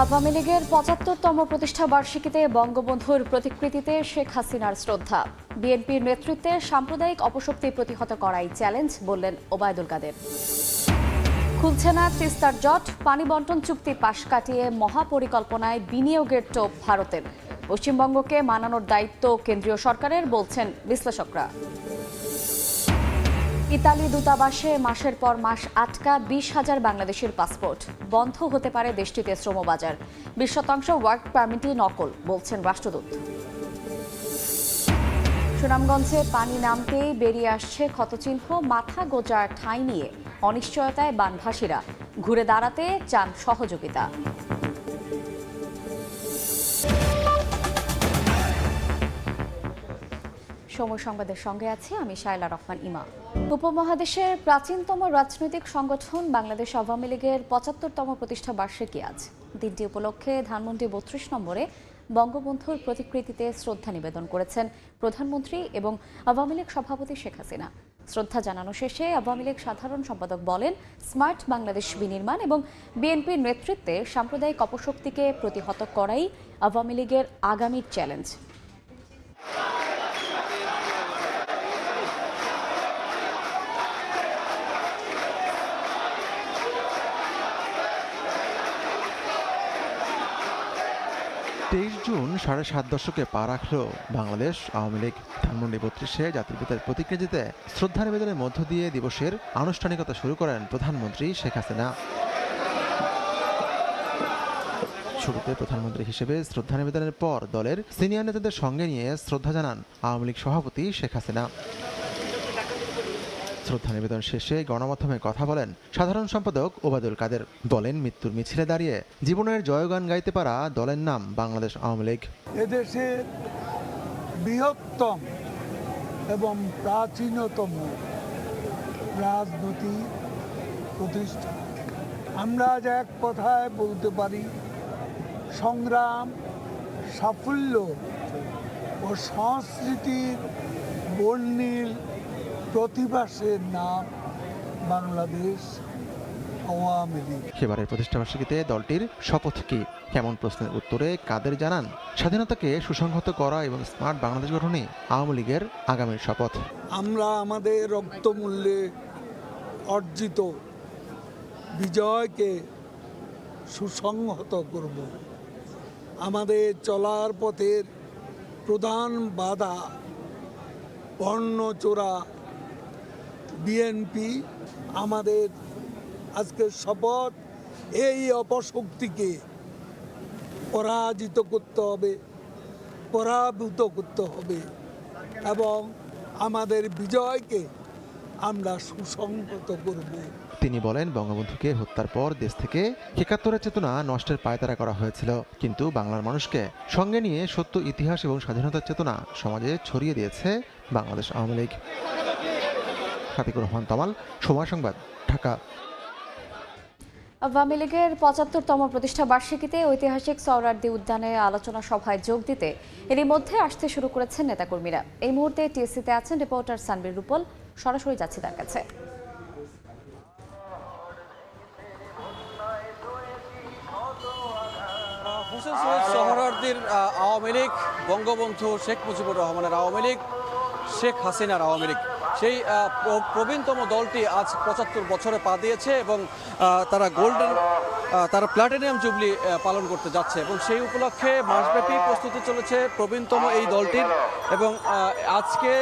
আওয়ামী লীগের ৭৫তম প্রতিষ্ঠা বার্ষিকীতে বঙ্গবন্ধুর প্রতিকৃতিতে শেখ হাসিনার শ্রদ্ধা। বিএনপির নেতৃত্বে সাম্প্রদায়িক অপশক্তি প্রতিহত করাই চ্যালেঞ্জ বললেন ওবায়দুল কাদের। খুলছে না তিস্তার জট, পানি বন্টন চুক্তি পাশ কাটিয়ে মহাপরিকল্পনায় বিনিয়োগের টোপ ভারতের। পশ্চিমবঙ্গকে মানানোর দায়িত্ব কেন্দ্রীয় সরকারের, বলছেন বিশ্লেষকরা। ইতালি দূতাবাসে মাসের পর মাস আটকা ২০,০০০ বাংলাদেশের পাসপোর্ট। বন্ধ হতে পারে দেশটিতে শ্রমবাজার। ২০% ওয়ার্ক পারমিটই নকল, বলছেন রাষ্ট্রদূত। সুনামগঞ্জে পানি নামতেই বেরিয়ে আসছে ক্ষতচিহ্ন, মাথা গোজার ঠাঁই নিয়ে অনিশ্চয়তায় বানভাসীরা। ঘুরে দাঁড়াতে চান সহযোগিতা। সময় সংবাদের সঙ্গে আছি আমি শায়লা রহমান ইমা। উপমহাদেশের প্রাচীনতম রাজনৈতিক সংগঠন বাংলাদেশ আওয়ামী লীগের ৭৫তম প্রতিষ্ঠা বার্ষিকী আজ। দিনটি উপলক্ষে ধানমন্ডি ৩২ নম্বরে বঙ্গবন্ধুর প্রতিকৃতিতে শ্রদ্ধা নিবেদন করেছেন প্রধানমন্ত্রী এবং আওয়ামী লীগ সভাপতি শেখ হাসিনা। শ্রদ্ধা জানানো শেষে আওয়ামী লীগ সাধারণ সম্পাদক বলেন, স্মার্ট বাংলাদেশ বিনির্মাণ এবং বিএনপির নেতৃত্বে সাম্প্রদায়িক অপশক্তিকে প্রতিহত করাই আওয়ামী লীগের আগামীর চ্যালেঞ্জ। ২৩ জুন ৭.৫ দশকে পা রাখল বাংলাদেশ আওয়ামী লীগ। ধানমন্ডি ৩২-এ জাতির পিতার প্রতিকৃতিতে শ্রদ্ধা নিবেদনের মধ্য দিয়ে দিবসের আনুষ্ঠানিকতা শুরু করেন প্রধানমন্ত্রী শেখ হাসিনা। শুরুতে প্রধানমন্ত্রী হিসেবে শ্রদ্ধা নিবেদনের পর দলের সিনিয়র নেতাদের সঙ্গে নিয়ে শ্রদ্ধা জানান আওয়ামী লীগ সভাপতি শেখ হাসিনা। শ্রদ্ধা নিবেদন শেষে গণমাধ্যমে কথা বলেন সাধারণ সম্পাদক ওবায়দুল কাদের। বলেন, মৃত্যুর মিছিলে দাঁড়িয়ে জীবনের জয়গান গাইতে পারা দলের নাম বাংলাদেশ আওয়ামী লীগ। এদেশের বৃহত্তম এবং প্রাচীনতম রাজনৈতিক প্রতিষ্ঠান। আমরা আজ এক কথায় বলতে পারি, সংগ্রাম, সাফল্য ও সংস্কৃতির বর্ণিল প্রতিভাসের নাম বাংলাদেশ আওয়ামী লীগ। সেবারের প্রতিষ্ঠাবার্ষিকীতে দলটির শপথ কি, কেমন প্রশ্নের উত্তরে কাদের জানান, স্বাধীনতাকে সুসংহত করা এবং স্মার্ট বাংলাদেশ গঠনই আওয়ামী লীগের আগামীর শপথ। আমরা আমাদের রক্তমূল্যে অর্জিত বিজয়কে সুসংহত করব। আমাদের চলার পথের প্রধান বাধা বর্ণচোরা বিএনপি। আমাদের আজকের শপথ, এই অপশক্তিকে পরাজিত করতে হবে, পরাভূত করতে হবে এবং আমাদের বিজয়কে আমরা সুসংহত করব। তিনি বলেন, বঙ্গবন্ধুকে হত্যার পর দেশ থেকে ৭১-এর চেতনা নষ্টের পায়তারা করা হয়েছিল, কিন্তু বাংলার মানুষকে সঙ্গে নিয়ে সত্য ইতিহাস এবং স্বাধীনতার চেতনা সমাজে ছড়িয়ে দিয়েছে বাংলাদেশ আওয়ামী লীগ। খাতিকুর রহমান তমাল, সময় সংবাদ, ঢাকা। আওয়ামী লীগের ৭৫তম প্রতিষ্ঠা বার্ষিকীতে ঐতিহাসিক সোহরাওয়ার্দী উদ্যানে আলোচনা সভায় যোগ দিতে এরই মধ্যে আসতে শুরু করেছেন নেতাকর্মীরা। এই মুহূর্তে টিএসসিতে আছেন রিপোর্টার সানবীর রূপল। সরাসরি যাচ্ছে তার কাছে। হোসেন শহীদ সোহরাওয়ার্দীর আওয়ামী লীগ, বঙ্গবন্ধু শেখ মুজিবুর রহমানের আওয়ামী লীগ, শেখ হাসিনার আওয়ামী লীগ, সেই প্রবীণতম দলটি আজ ৭৫ বছরে পা দিয়েছে এবং তারা প্লাটিনাম জুবলি পালন করতে যাচ্ছে এবং সেই উপলক্ষে মাসব্যাপী প্রস্তুতি চলেছে প্রবীণতম এই দলটির। এবং আজকে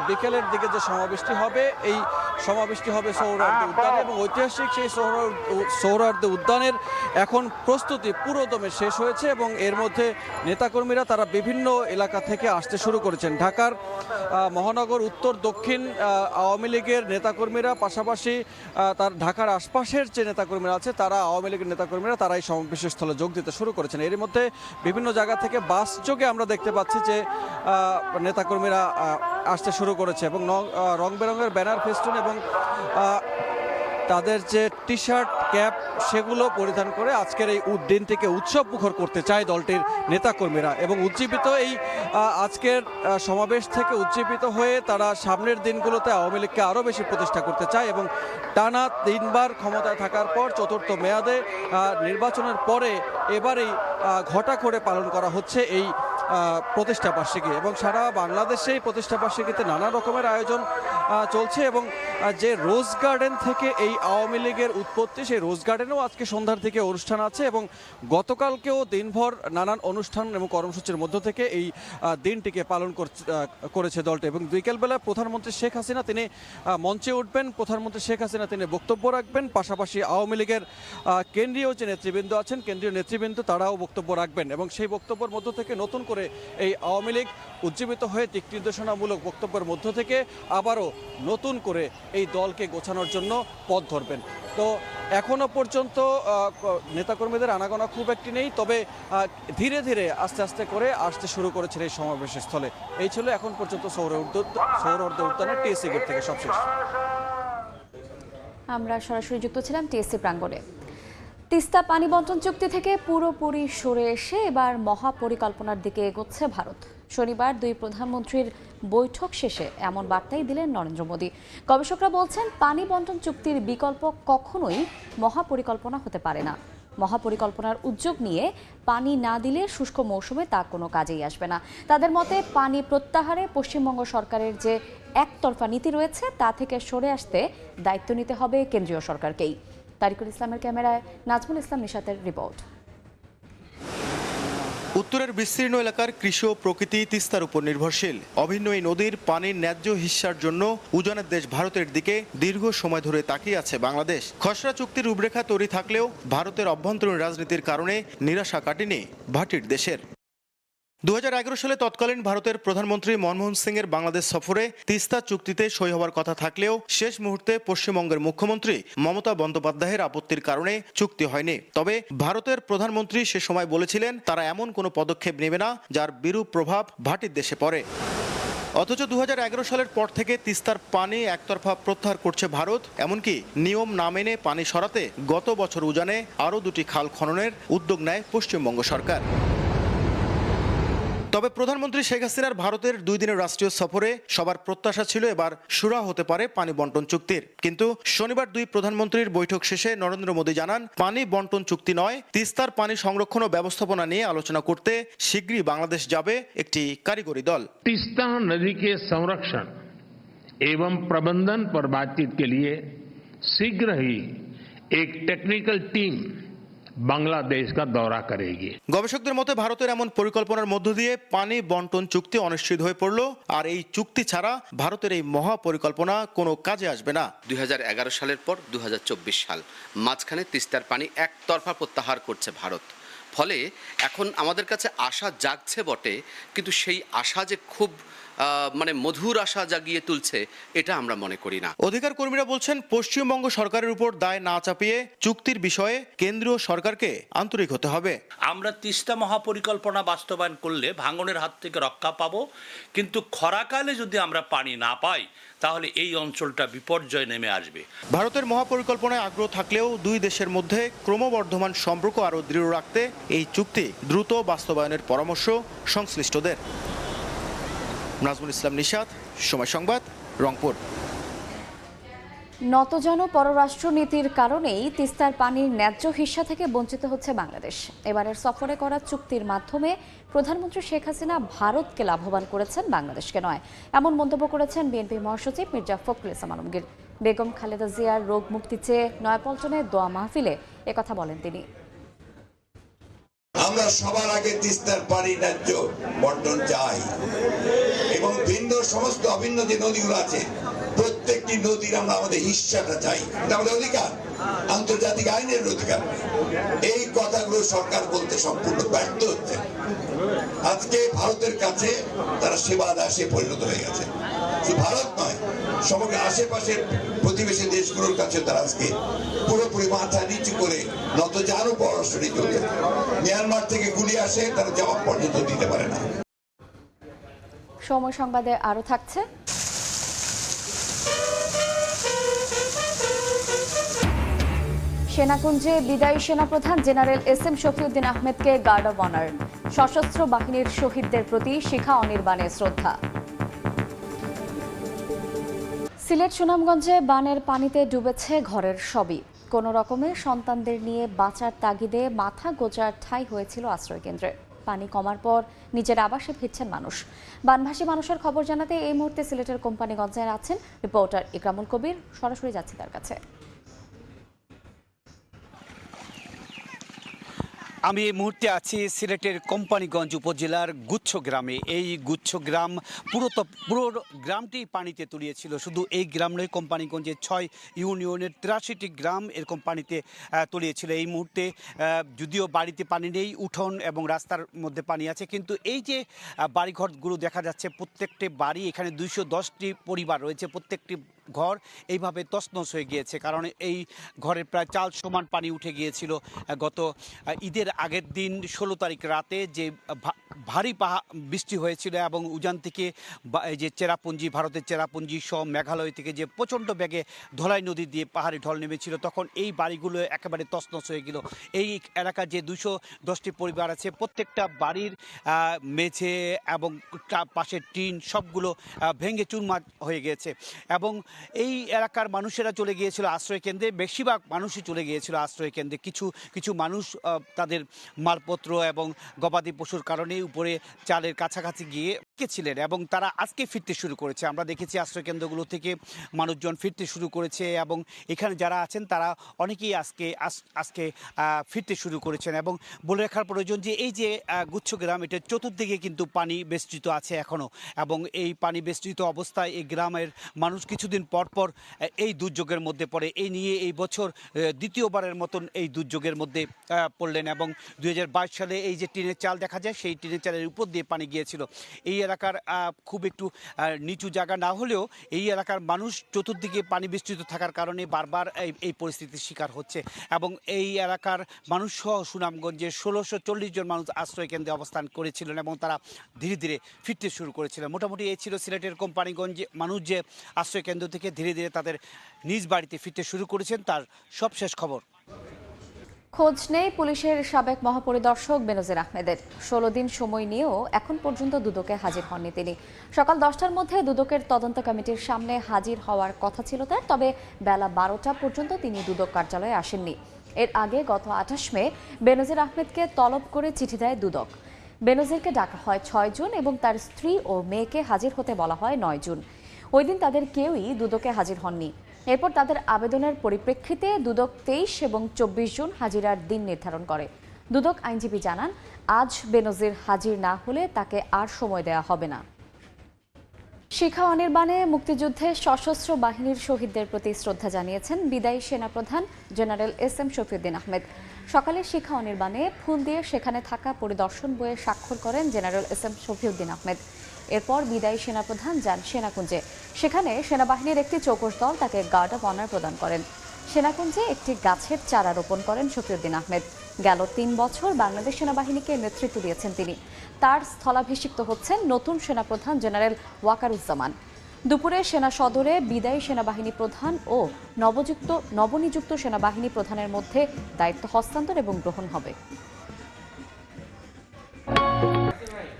বিকেলের দিকে যে সমাবেশটি হবে, এই সমাবেশটি হবে সোহরাওয়ার্দী উদ্যানে এবং ঐতিহাসিক সেই সোহরাওয়ার্দী উদ্যানের এখন প্রস্তুতি পুরোদমে শেষ হয়েছে এবং এর মধ্যে নেতাকর্মীরা তারা বিভিন্ন এলাকা থেকে আসতে শুরু করেছেন। ঢাকার মহানগর উত্তর দক্ষিণ আওয়ামী লীগের নেতাকর্মীরা, পাশাপাশি তার ঢাকার আশপাশের যে নেতাকর্মীরা আছে তারা আওয়ামী লীগের নেতাকর্মীরা তারা এই সমাবেশ স্থলে যোগ দিতে শুরু করেছেন। এর মধ্যে বিভিন্ন জায়গা থেকে বাস যোগে আমরা দেখতে পাচ্ছি যে নেতাকর্মীরা আসতে শুরু করেছে এবং রং বেরঙের ব্যানার ফেস্টুন এবং তাদের যে টি শার্ট ক্যাপ সেগুলো পরিধান করে আজকের এই দিনটিকে উৎসব মুখর করতে চায় দলটির নেতাকর্মীরা এবং উজ্জীবিত এই আজকের সমাবেশ থেকে উজ্জীবিত হয়ে তারা সামনের দিনগুলোতে আওয়ামী লীগকে আরও বেশি প্রতিষ্ঠা করতে চায় এবং টানা 3 বার ক্ষমতায় থাকার পর চতুর্থ মেয়াদে নির্বাচনের পরে এবারেই ঘটা করে পালন করা হচ্ছে এই প্রতিষ্ঠা বার্ষিকী এবং সারা বাংলাদেশে এই প্রতিষ্ঠা বার্ষিকীতে নানা রকমের আয়োজন চলছে এবং যে রোজ গার্ডেন থেকে এই আওয়ামী লীগের উৎপত্তি সেই রোজ গার্ডেনেও আজকে সন্ধ্যার দিকে অনুষ্ঠান আছে এবং গতকালকেও দিনভর নানান অনুষ্ঠান এবং কর্মসূচির মধ্য থেকে এই দিনটিকে পালন করেছে দলটি এবং বিকেলবেলা প্রধানমন্ত্রী শেখ হাসিনা তিনি মঞ্চে উঠবেন। প্রধানমন্ত্রী শেখ হাসিনা তিনি বক্তব্য রাখবেন, পাশাপাশি আওয়ামী লীগের কেন্দ্রীয় যে নেতৃবৃন্দ আছেন কেন্দ্রীয় নেতৃবৃন্দ তারাও বক্তব্য রাখবেন এবং সেই বক্তব্যের মধ্য থেকে নতুন করে এই আওয়ামী লীগ উজ্জীবিত হয়ে দিক নির্দেশনামূলক বক্তব্যের মধ্য থেকে আবারও নতুন করে এই দলকে গোছানোর জন্য পথ ধরবেন। তো এখনো পর্যন্ত নেতাকর্মীদের আনাগোনা খুব একটি নেই, তবে ধীরে ধীরে আস্তে আস্তে করে আসতে শুরু করেছেন এই সমাবেশের স্থলে। এই ছিল এখন পর্যন্ত সৌরহৃদয় উদ্যানের টিএসসি গেট থেকে সবশেষ। আমরা সরাসরি যুক্ত ছিলাম টিএসসি প্রাঙ্গণে। তিস্তা পানি বন্টন চুক্তি থেকে পুরোপুরি সরে এসে এবার মহাপরিকল্পনার দিকে এগোচ্ছে ভারত। শনিবার 2 প্রধানমন্ত্রীর বৈঠক শেষে এমন বার্তাই দিলেন নরেন্দ্র মোদী। গবেষকরা বলছেন পানি বন্টন চুক্তির বিকল্প কখনোই মহাপরিকল্পনা হতে পারে না। মহাপরিকল্পনার উদ্যোগ নিয়ে পানি না দিলে শুষ্ক মৌসুমে তা কোনো কাজেই আসবে না। তাদের মতে পানি প্রত্যাহারে পশ্চিমবঙ্গ সরকারের যে একতরফা নীতি রয়েছে তা থেকে সরে আসতে দায়িত্ব নিতে হবে কেন্দ্রীয় সরকারকেই। তারিকুল ইসলামের ক্যামেরায় নাজমুল ইসলাম নিশাতের রিপোর্ট। উত্তরের বিস্তীর্ণ এলাকার কৃষি ও প্রকৃতি তিস্তার উপর নির্ভরশীল। অভিন্ন এই নদীর পানির ন্যায্য হিস্যার জন্য উজানের দেশ ভারতের দিকে দীর্ঘ সময় ধরে তাকিয়ে আছে বাংলাদেশ। খসড়া চুক্তির রূপরেখা তৈরি থাকলেও ভারতের অভ্যন্তরীণ রাজনীতির কারণে নিরাশা কাটেনি ভাটির দেশের। 2011 সালে তৎকালীন ভারতের প্রধানমন্ত্রী মনমোহন সিংয়ের বাংলাদেশ সফরে তিস্তা চুক্তিতে সই হওয়ার কথা থাকলেও শেষ মুহূর্তে পশ্চিমবঙ্গের মুখ্যমন্ত্রী মমতা বন্দ্যোপাধ্যায়ের আপত্তির কারণে চুক্তি হয়নি। তবে ভারতের প্রধানমন্ত্রী সে সময় বলেছিলেন তারা এমন কোনো পদক্ষেপ নেবে না যার বিরূপ প্রভাব ভাটির দেশে পড়ে। অথচ 2011 সালের পর থেকে তিস্তার পানি একতরফা প্রত্যাহার করছে ভারত। এমনকি নিয়ম না মেনে পানি সরাতে গত বছর উজানে আরও 2টি খাল খননের উদ্যোগ নেয় পশ্চিমবঙ্গ সরকার। তবে প্রধানমন্ত্রী শেখ হাসিনার ভারতের 2 দিনের রাষ্ট্রীয় সফরে সবার প্রত্যাশা ছিল এবার সুরা হতে পারে পানি বন্টন চুক্তির। কিন্তু শনিবার 2 প্রধানমন্ত্রীর বৈঠক শেষে নরেন্দ্র মোদী জানান পানি বন্টন চুক্তি নয়, তিস্তার পানি সংরক্ষণ ও ব্যবস্থাপনা নিয়ে আলোচনা করতে শীঘ্রই বাংলাদেশ যাবে একটি কারিগরি দল। তিস্তা নদী के संरक्षण एवं प्रबंधन पर बातचीत के लिए शीघ्र ही एक टेक्निकल टीम বাংলাদেশ का दौरा करेगी। গবেষকদের মতে ভারতের এমন পরিকল্পনার মধ্য দিয়ে পানি বন্টন চুক্তি অনিশ্চিত হয়ে পড়ল। আর এই চুক্তি ছাড়া ভারতের এই মহাপরিকল্পনা কোনো কাজে আসবে না। 2011 সালের পর 2024 সাল মাঝখানে তিস্তার পানি একতরফা প্রত্যাহার করছে ভারত। ফলে এখন আমাদের কাছে আশা জাগছে বটে, কিন্তু সেই আশা যে খুব মধুর আশা জাগিয়ে তুলছে এটা আমরা মনে করি না। অধিকার কর্মীরা বলছেন পশ্চিমবঙ্গ সরকারের উপর দায় না চাপিয়ে চুক্তির বিষয়ে কেন্দ্রীয় সরকারকে আন্তরিক হতে হবে। আমরা তিস্তা মহাপরিকল্পনা বাস্তবায়ন করলে ভাঙনের হাত থেকে রক্ষা পাবো, কিন্তু খরাকালে যদি আমরা পানি না পাই তাহলে এই অঞ্চলটা বিপর্যয় নেমে আসবে। ভারতের মহাপরিকল্পনায় আগ্রহ থাকলেও 2 দেশের মধ্যে ক্রমবর্ধমান সম্পর্ক আরও দৃঢ় রাখতে এই চুক্তি দ্রুত বাস্তবায়নের পরামর্শ সংশ্লিষ্টদের। নাজমুল ইসলাম নিশাত, সময় সংবাদ, রংপুর। নতজন পররাষ্ট্রনীতির কারণেই তিস্তার পানির ন্যায্য হিস্যা থেকে বঞ্চিত হচ্ছে বাংলাদেশ। এবারের সফরে করা চুক্তির মাধ্যমে প্রধানমন্ত্রী শেখ হাসিনা ভারতকে লাভবান করেছেন, বাংলাদেশকে নয়, এমন মন্তব্য করেছেন বিএনপি মহাসচিব মির্জা ফখরুল ইসলাম আলমগীর। বেগম খালেদা জিয়ার রোগ মুক্তি চেয়ে নয়াপল্টনে দোয়া মাহফিলে একথা বলেন তিনি। আমরা সবার আগে তিস্তার পানি ন্যায্য বন্টন চাই এবং ভিন্ন সমস্ত অভিন্ন যে নদীগুলো আছে প্রত্যেকটি নদীর আমরা আমাদের হিস্সাটা চাই। এটা আমাদের অধিকার, আন্তর্জাতিক আইনের অধিকার। এই কথাগুলো সরকার বলতে সম্পূর্ণ ব্যর্থ হচ্ছে। আজকে ভারতের কাছে তারা সেবা দাসে পরিণত হয়ে গেছে। শুধু ভারত নয়, সমগ্র আশেপাশের প্রতিবেশী দেশগুলোর কাছে তারা আজকে পুরোপুরি মাথা নিচু করে নতজানু পররাষ্ট্রনীতি চলছে। মিয়ানমার থেকে গুলি আসে, তারা জবাব পর্যন্ত দিতে পারে না। সময় সংবাদে আরো থাকছে। সেনাকুঞ্জে বিদায়ী সেনাপ্রধান জেনারেল এস.এম. শফিউদ্দিন আহমেদকে গার্ড অব অনার। সশস্ত্র বাহিনীর শহীদদের প্রতি শিখা অনির্বাণে শ্রদ্ধা। সিলেট সুনামগঞ্জে বানের পানিতে ডুবেছে ঘরের সবই। কোনো রকমে সন্তানদের নিয়ে বাঁচার তাগিদে মাথা গোজার ঠাঁই হয়েছিল আশ্রয়কেন্দ্রে। পানি কমার পর নিজের আবাসে ফিরছেন মানুষ। বানভাসী মানুষের খবর জানাতে এই মুহূর্তে সিলেটের কোম্পানিগঞ্জে আছেন রিপোর্টার ইকরামুল কবির। সরাসরি যাচ্ছি তার কাছে। আমি এই মুহূর্তে আছি সিলেটের কোম্পানিগঞ্জ উপজেলার গুচ্ছ গ্রামে। এই গুচ্ছ গ্রাম পুরো গ্রামটি পানিতে তলিয়েছিল। শুধু এই গ্রাম নয়, কোম্পানিগঞ্জের 6 ইউনিয়নের 83টি গ্রাম এরকম পানিতে তলিয়েছিল। এই মুহূর্তে যদিও বাড়িতে পানি নেই, উঠোন এবং রাস্তার মধ্যে পানি আছে, কিন্তু এই যে বাড়িঘরগুলো দেখা যাচ্ছে, প্রত্যেকটি বাড়ি, এখানে 210টি পরিবার রয়েছে, প্রত্যেকটি ঘর এইভাবে তছনছ হয়ে গিয়েছে। কারণ এই ঘরের প্রায় চাল সমান পানি উঠে গিয়েছিল। গত ঈদের আগের দিন 16 তারিখ রাতে যে ভারী বৃষ্টি হয়েছিল এবং উজান থেকে এই যে চেরাপুঞ্জি, ভারতের চেরাপুঞ্জি সহ মেঘালয় থেকে যে প্রচণ্ড বেগে ধলাই নদী দিয়ে পাহাড়ি ঢল নেমেছিল, তখন এই বাড়িগুলো একেবারে তছনছ হয়ে গেল। এই এলাকার যে 210টি পরিবার আছে, প্রত্যেকটা বাড়ির মেঝে এবং পাশের টিন সবগুলো ভেঙে চুরমার হয়ে গিয়েছে। এবং এই এলাকার মানুষেরা চলে গিয়েছিল আশ্রয়কেন্দ্রে। বেশিরভাগ মানুষই চলে গিয়েছিল আশ্রয়কেন্দ্রে। কিছু মানুষ তাদের মালপত্র এবং গবাদি পশুর কারণে উপরে চালের কাছাকাছি গিয়েছিলেন এবং তারা আজকে ফিরতে শুরু করেছে। আমরা দেখেছি আশ্রয়কেন্দ্রগুলো থেকে মানুষজন ফিরতে শুরু করেছে এবং এখানে যারা আছেন তারা অনেকেই আজকে ফিরতে শুরু করেছেন। এবং বলে রাখার প্রয়োজন যে এই যে গুচ্ছ গ্রাম, এটার চতুর্দিকে কিন্তু পানি বেষ্টিত আছে এখনও, এবং এই পানি বেষ্টিত অবস্থায় এই গ্রামের মানুষ কিছুদিন পর এই দুর্যোগের মধ্যে পড়ে। এই নিয়ে এই বছর দ্বিতীয়বারের মতন এই দুর্যোগের মধ্যে পড়লেন। এবং 2022 সালে এই যে টিনের চাল দেখা যায়, সেই টিনের চালের উপর দিয়ে পানি গিয়েছিল। এই এলাকার খুব একটু নিচু জায়গা না হলেও এই এলাকার মানুষ চতুর্দিকে পানি বিস্তৃত থাকার কারণে বারবার এই পরিস্থিতির শিকার হচ্ছে। এবং এই এলাকার মানুষ সহ সুনামগঞ্জে 1640 জন মানুষ আশ্রয়কেন্দ্রে অবস্থান করেছিলেন এবং তারা ধীরে ধীরে ফিরতে শুরু করেছিলেন। মোটামুটি এই ছিল সিলেটের কোম্পানিগঞ্জে মানুষ যে আশ্রয়কেন্দ্র থেকে ধীরে ধীরে তাদের নিজ বাড়িতে ফিরতে শুরু করেছেন, তার সবশেষ খবর। খোঁজ নেই পুলিশের সাবেক মহাপরিদর্শক বেনজির আহমেদের। 16 দিন সময় নিয়েও এখন পর্যন্ত দুদকে হাজির হননি তিনি। সকাল 10টার মধ্যে দুদকের তদন্ত কমিটির সামনে হাজির হওয়ার কথা ছিল তার, তবে বেলা 12টা পর্যন্ত তিনি দুদক কার্যালয়ে আসেননি। এর আগে গত 28 মে বেনজির আহমেদকে তলব করে চিঠি দেয় দুদক। বেনজিরকে ডাকা হয় 6 জুন এবং তার স্ত্রী ও মেয়েকে হাজির হতে বলা হয় 9 জুন। ওই দিন তাদের কেউই দুদকে হাজির হননি। এরপর তাদের আবেদনের পরিপ্রেক্ষিতে দুদক 23 এবং 24 জুন হাজিরার দিন নির্ধারণ করে। দুদক আইনজীবী জানান, আজ বেনজির হাজির না হলে তাকে আর সময় দেওয়া হবে না। শিখা অনির্বাণে মুক্তিযুদ্ধে সশস্ত্র বাহিনীর শহীদদের প্রতি শ্রদ্ধা জানিয়েছেন বিদায়ী সেনাপ্রধান জেনারেল এস.এম. শফিউদ্দিন আহমেদ। সকালে শিখা অনির্বাণে ফুল দিয়ে সেখানে থাকা পরিদর্শন বইয়ে স্বাক্ষর করেন জেনারেল এস.এম. শফিউদ্দিন আহমেদ। এরপর বিদায়ী সেনাপ্রধান যান সেনাকুঞ্জে। সেখানে সেনাবাহিনীর একটি চৌকস দল তাকে গার্ড অব অনার প্রদান করেন। সেনাকুঞ্জে একটি গাছের চারা রোপণ করেন শফিউদ্দিন আহমেদ। গেল 3 বছর বাংলাদেশ সেনাবাহিনীকে নেতৃত্ব দিয়েছেন তিনি। তার স্থলাভিষিক্ত হচ্ছেন নতুন সেনাপ্রধান জেনারেল ওয়াকারুজ্জামান। দুপুরে সেনা সদরে বিদায়ী সেনাবাহিনী প্রধান ও নবনিযুক্ত সেনাবাহিনী প্রধানের মধ্যে দায়িত্ব হস্তান্তর এবং গ্রহণ হবে।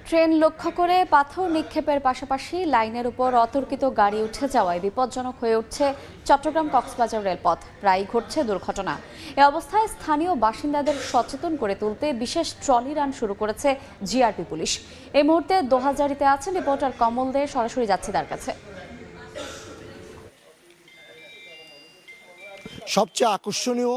ট্রেন লক্ষ্য করে পাথর নিক্ষেপের পাশাপাশি লাইনের উপর অতর্কিত গাড়ি উঠে যাওয়ায় বিপজ্জনক হয়ে উঠছে চট্টগ্রাম কক্সবাজার রেলপথ। প্রায়ই ঘটছে দুর্ঘটনা। এ অবস্থায় স্থানীয় বাসিন্দাদের সচেতন করে তুলতে বিশেষ ট্রলি রান শুরু করেছে জিআরপি পুলিশ। এই মুহূর্তে দোহাজারিতে আছেন রিপোর্টার কমল দে। সরাসরি যাচ্ছে তার কাছে। সবচেয়ে আকর্ষণীয়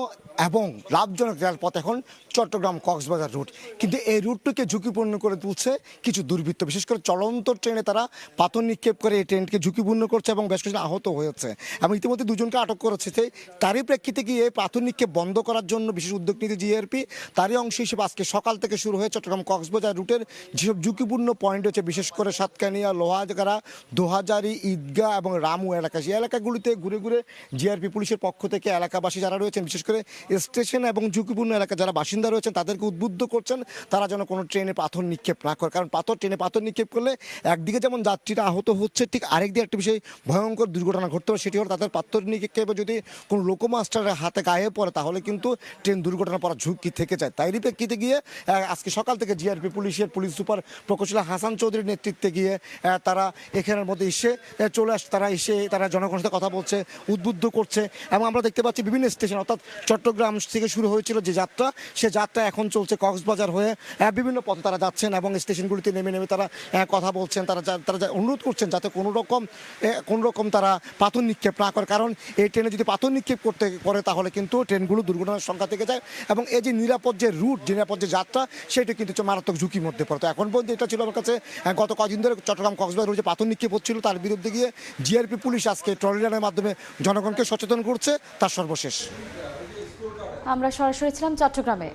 এবং লাভজনক রেলপথ এখন চট্টগ্রাম কক্সবাজার রুট, কিন্তু এই রুটটিকে ঝুঁকিপূর্ণ করে তুলছে কিছু দুর্বৃত্ত। বিশেষ করে চলন্ত ট্রেনে তারা পাথর নিক্ষেপ করে এই ট্রেনকে ঝুঁকিপূর্ণ করছে এবং বেশ কিছু আহত হয়েছে এবং ইতিমধ্যে 2 জনকে আটক করেছে। তারই প্রেক্ষিতে গিয়ে পাথর নিক্ষেপ বন্ধ করার জন্য বিশেষ উদ্যোগ নিতে জিআরপি। তারই অংশ হিসেবে আজকে সকাল থেকে শুরু হয়ে চট্টগ্রাম কক্সবাজার রুটের যেসব ঝুঁকিপূর্ণ পয়েন্ট হচ্ছে, বিশেষ করে সাতকানিয়া, লোহাগাড়া, দোহাজারি, ঈদগাহ এবং রামু এলাকা, সেই এলাকাগুলিতে ঘুরে ঘুরে জিআরপি পুলিশের পক্ষ থেকে এলাকাবাসী যারা রয়েছেন, বিশেষ করে স্টেশন এবং ঝুঁকিপূর্ণ এলাকা যারা বাসিন্দা রয়েছেন তাদেরকে উদ্বুদ্ধ করছেন তারা যেন কোনো ট্রেনে পাথর নিক্ষেপ না করে, কারণ ট্রেনে পাথর নিক্ষেপ করলে একদিকে যেমন যাত্রীরা আহত হচ্ছে, ঠিক আরেকদিকে একটা বিষয় ভয়ঙ্কর দুর্ঘটনা ঘটতে পারে, সেটি হলো তাদের পাথর নিক্ষেপে যদি কোনো লোকোমাস্টারের হাতে গায়ে পড়ে তাহলে কিন্তু ট্রেন দুর্ঘটনা পড়ার ঝুঁকি থেকে যায়। তাই প্রেক্ষিতে গিয়ে আজকে সকাল থেকে জিআরপি পুলিশের পুলিশ সুপার প্রকৌশলী হাসান চৌধুরীর নেতৃত্বে গিয়ে তারা এখানের মধ্যে চলে আসছে, তারা জনগণের সাথে কথা বলছে, উদ্বুদ্ধ করছে। এবং আমরা দেখতে পাচ্ছি বিভিন্ন স্টেশন, অর্থাৎ চট্টগ্রাম থেকে শুরু হয়েছিল যে যাত্রা, সে যাত্রা এখন চলছে কক্সবাজার হয়ে বিভিন্ন পথে তারা যাচ্ছেন এবং স্টেশনগুলিতে নেমে নেমে তারা কথা বলছেন, তারা অনুরোধ করছেন যাতে কোনো রকম তারা পাথর নিক্ষেপ না করে, কারণ এই ট্রেনে যদি পাথর নিক্ষেপ করে তাহলে কিন্তু ট্রেনগুলো দুর্ঘটনার সংখ্যা থেকে যায় এবং এই যে নিরাপদ যে রুট, নিরাপদ যে যাত্রা, সেটা কিন্তু মারাত্মক ঝুঁকির মধ্যে পড়ে। তো এখন পর্যন্ত এটা ছিল আমার কাছে গত কদিন ধরে চট্টগ্রাম কক্সবাজার যে পাথর নিক্ষেপ হচ্ছিল তার বিরুদ্ধে গিয়ে জিআরপি পুলিশ আজকে ট্রলি রানের মাধ্যমে জনগণকে সচেতন করছে, তার সর্বশেষ। আমরা সরাসরি ছিলাম চট্টগ্রামে।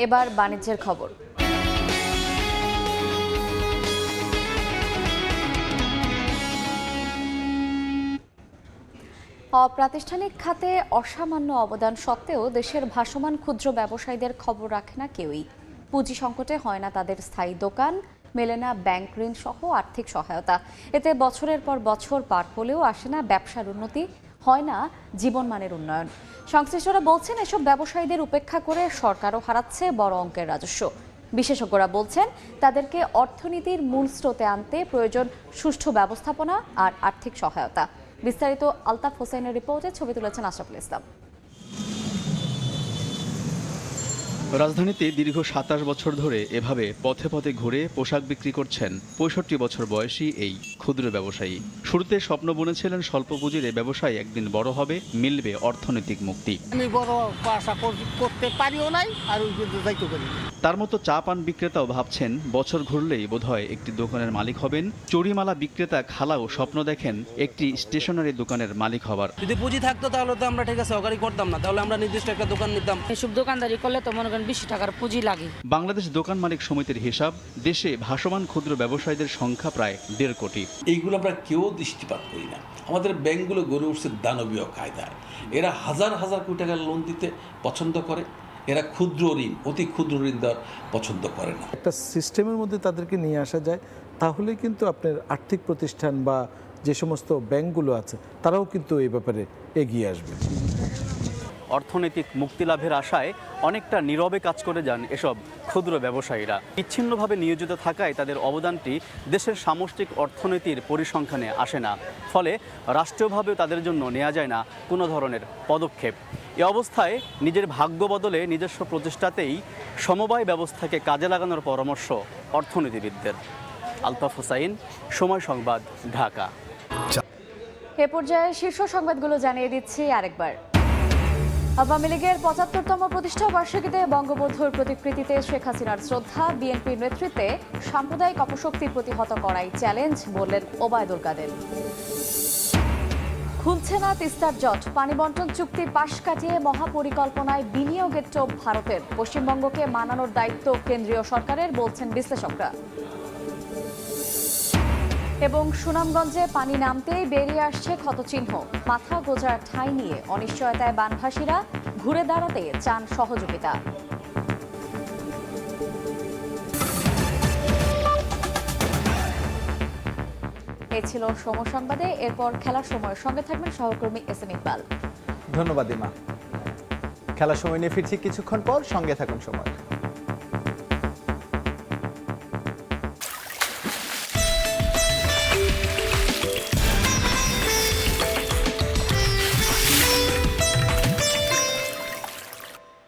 এবার বাণিজ্যের খবর। অপ্রাতিষ্ঠানিক খাতে অসামান্য অবদান সত্ত্বেও দেশের ভাসমান ক্ষুদ্র ব্যবসায়ীদের খবর রাখে না কেউই। পুঁজি সংকটে হয় না তাদের স্থায়ী দোকান, মেলে না ব্যাংক ঋণ সহ আর্থিক সহায়তা। এতে বছরের পর বছর পার হলেও আসে না ব্যবসার উন্নতি, হয় না জীবনমানের উন্নয়ন। সংশ্লিষ্টরা বলছেন এসব ব্যবসায়ীদের উপেক্ষা করে সরকারও হারাচ্ছে বড় অঙ্কের রাজস্ব। বিশেষজ্ঞরা বলছেন তাদেরকে অর্থনীতির মূল স্রোতে আনতে প্রয়োজন সুষ্ঠু ব্যবস্থাপনা আর আর্থিক সহায়তা। বিস্তারিত আলতাফ হোসেনের রিপোর্টে ছবি তুলেছেন আশরাফুল ইসলাম। রাজধানীতে দীর্ঘ ২৭ বছর ধরে এভাবে পথে পথে ঘুরে পোশাক বিক্রি করছেন ৬৫ বছর বয়সী এই ক্ষুদ্র ব্যবসায়ী। শুরুতে স্বপ্ন বুনেছিলেন স্বল্প পুঁজির এই ব্যবসায় একদিন বড় হবে, মিলবে অর্থনৈতিক মুক্তি। আমি বড় আশা করতে পারিও নাই আর যাইতে পারি। তার মতো চা পান বিক্রেতাও ভাবছেন বছর ঘুরলেই বোধহয় একটি দোকানের মালিক হবেন। চুরিমালা বিক্রেতা খালাও স্বপ্ন দেখেন একটি স্টেশনারি দোকানের মালিক হবার। যদি পুঁজি থাকতো তাহলে তো আমরা ঠিক আছে সহকারী করতাম না, তাহলে আমরা নির্দিষ্ট একটা দোকান নিতাম। এসব দোকানদারি করলে তো মনে করেন ২০ টাকার পুঁজি লাগে। বাংলাদেশ দোকান মালিক সমিতির হিসাব, দেশে ভাসমান ক্ষুদ্র ব্যবসায়ীদের সংখ্যা প্রায় ১.৫ কোটি। এইগুলো আমরা কেউ দৃষ্টিপাত করি না। আমাদের ব্যাংকগুলো গড়ে উঠছে দানবীয় কায়দায়। এরা হাজার হাজার কোটি টাকার লোন দিতে পছন্দ করে, এরা ক্ষুদ্র ঋণ, অতি ক্ষুদ্র ঋণ দেওয়ার পছন্দ করে না। একটা সিস্টেমের মধ্যে তাদেরকে নিয়ে আসা যায়, তাহলে কিন্তু আপনার আর্থিক প্রতিষ্ঠান বা যে সমস্ত ব্যাংকগুলো আছে তারাও কিন্তু এই ব্যাপারে এগিয়ে আসবে। অর্থনৈতিক মুক্তি লাভের আশায় অনেকটা নীরবে কাজ করে যান এসব ক্ষুদ্র ব্যবসায়ীরা। বিচ্ছিন্নভাবে নিয়োজিত থাকায় তাদের অবদানটি দেশের সামষ্টিক অর্থনীতির পরিসংখ্যানে আসে না, ফলে রাষ্ট্রীয়ভাবেও তাদের জন্য নেওয়া যায় না কোনো ধরনের পদক্ষেপ। এ অবস্থায় নিজের ভাগ্য বদলে নিজস্ব প্রচেষ্টাতেই সমবায় ব্যবস্থাকে কাজে লাগানোর পরামর্শ অর্থনীতিবিদদের। আলতাফ হোসাইন, সময় সংবাদ, ঢাকা। এ পর্যায়ে শীর্ষ সংবাদগুলো জানিয়ে দিচ্ছি আরেকবার। আওয়ামী লীগের ৭৫তম প্রতিষ্ঠা বার্ষিকীতে বঙ্গবন্ধুর প্রতিকৃতিতে শেখ হাসিনার শ্রদ্ধা, বিএনপির নেতৃত্বে সাম্প্রদায়িক অপশক্তি প্রতিহত করাই চ্যালেঞ্জ, বললেন ওবায়দুল কাদের। খুলছে না তিস্তার জট, পানি বন্টন চুক্তি পাশ কাটিয়ে মহাপরিকল্পনায় বিনিয়োগের টোপ ভারতের। পশ্চিমবঙ্গকে মানানোর দায়িত্ব কেন্দ্রীয় সরকারের, বলছেন বিশ্লেষকরা। এবং সুনামগঞ্জে পানি নামতেই বেরিয়ে আসছে ক্ষতচিহ্ন, মাথা গোঁজার ঠাঁই নিয়ে অনিশ্চয়তায় বানভাসীরা, ঘুরে দাঁড়াতে চান সহযোগিতা। এই ছিল সময় সংবাদে। এরপর খেলার সময়ের সঙ্গে থাকবেন সহকর্মী এসএম ইকবাল। ধন্যবাদ ইমা। খেলার সময় নিয়ে ফিরছি কিছুক্ষণ পর, সঙ্গে থাকুন সময়।